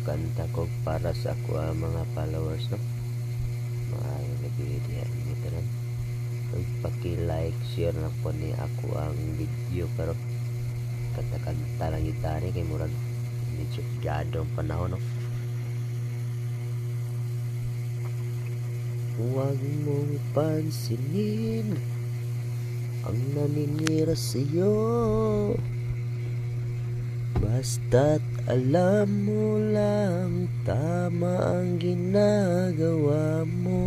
Kanta ko para sa ako mga followers, no? Mga nag-video dito lang. Paki-like, share na po ni ako ang video, pero kanta-kanta lang yung tari kay murag medyo gado ang panahon, no? Huwag mong pansinin ang naninira sa'yo, basta't alam mo lang tama ang ginagawa mo.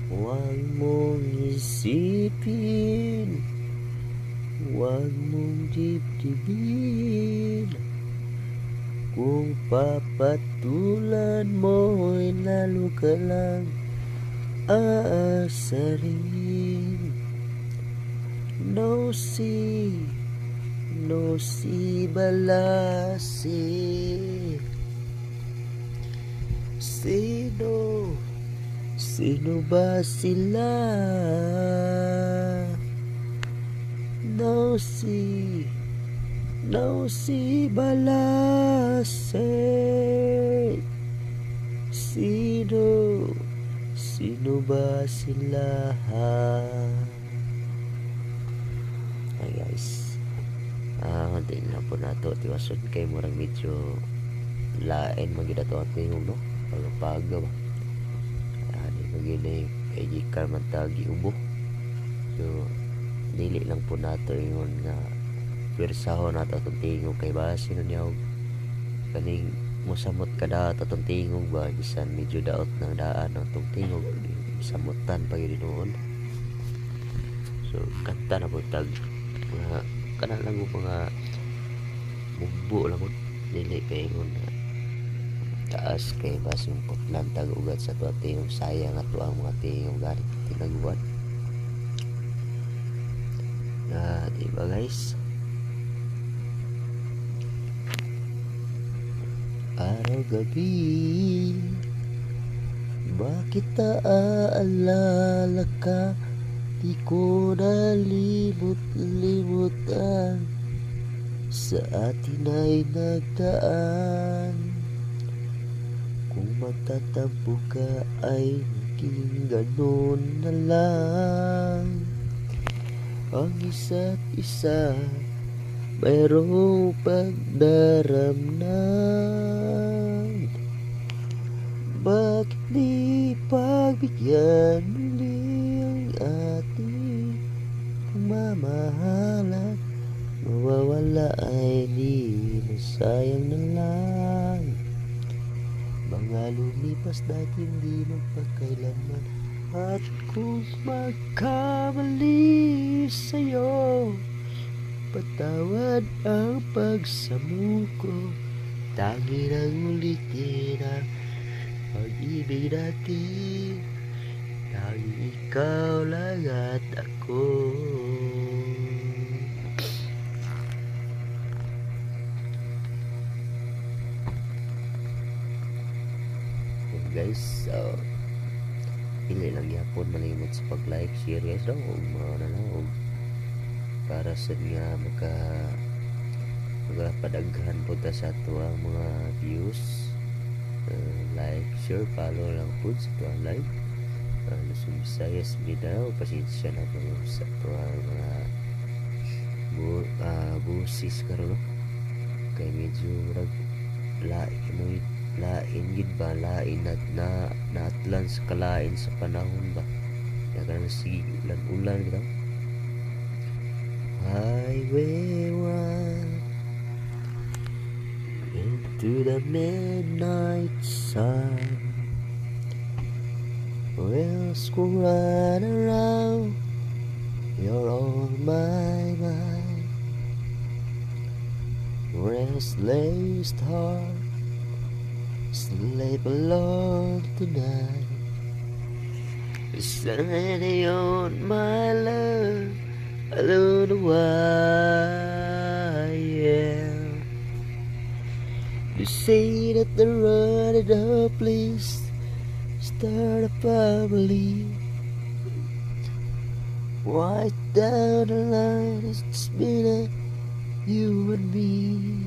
Huwag mong isipin, huwag mong dibdibin, kung papatulan mo ay lalo ka lang aasarin. No si balasi. Sino ba sila? No si balasi. Sino ba sila? Ay guys, hindi na po nato tiwason kay murang medyo lain magida to ang tingog, no? Pagpaga ba? Ani magina kay gikar man tagi ubo. So dili lang po nato ingon nga pirsahon nato atong tingog kay base no niya kaning musamot kada atong tingog ba bisan medyo daot ng daan atong tingog samutan pa gyud noon. So kanta na po tag mga kana lang mga mugbo lang po dili kay ingon na taas kay basong putlan tag ugat sa tuwa tingog sayang ato ang mga tingog gani tinaguan na diba guys. Araw gabi bakit aalala ka, di ko nalimot-limutan, sa atin ay nagdaan. Kung magtatampo ka ay naging ganun na lang. Ang isa't isa mayroong pagdaramnam. Bakit di pagbigyan muli ang ating pagmamahalan? Mawawala ay di masayang na lang. Mga lumipas dati hindi magpakailanman. At kung magkamali sa'yo, patawad ang pagsamuko. Tangi nang ulitin ang pag-ibig natin. Tangi ikaw lang at ako. Guys, so pili lang yapon malimot sa pag-like, share guys daw o mga nanawag para sa nga magpadaghan po ta sa tuwang mga views. Like, share, follow lang po sa tuwang live. Nasumisayas binaw, pasensya na po sa tuwang mga busis karon, no? Kaya medyo lain gid ba, lain na atlan sa kalain sa panahon ba, kaya ka nang sige ulan kita. Highway 1 into the midnight sun, wheels go run around, you're on my mind, restless heart, sleep alone tonight. Standing on my love, I don't know why, yeah. You say that they're running up, please start a family. Right down the line, it's just been you and me.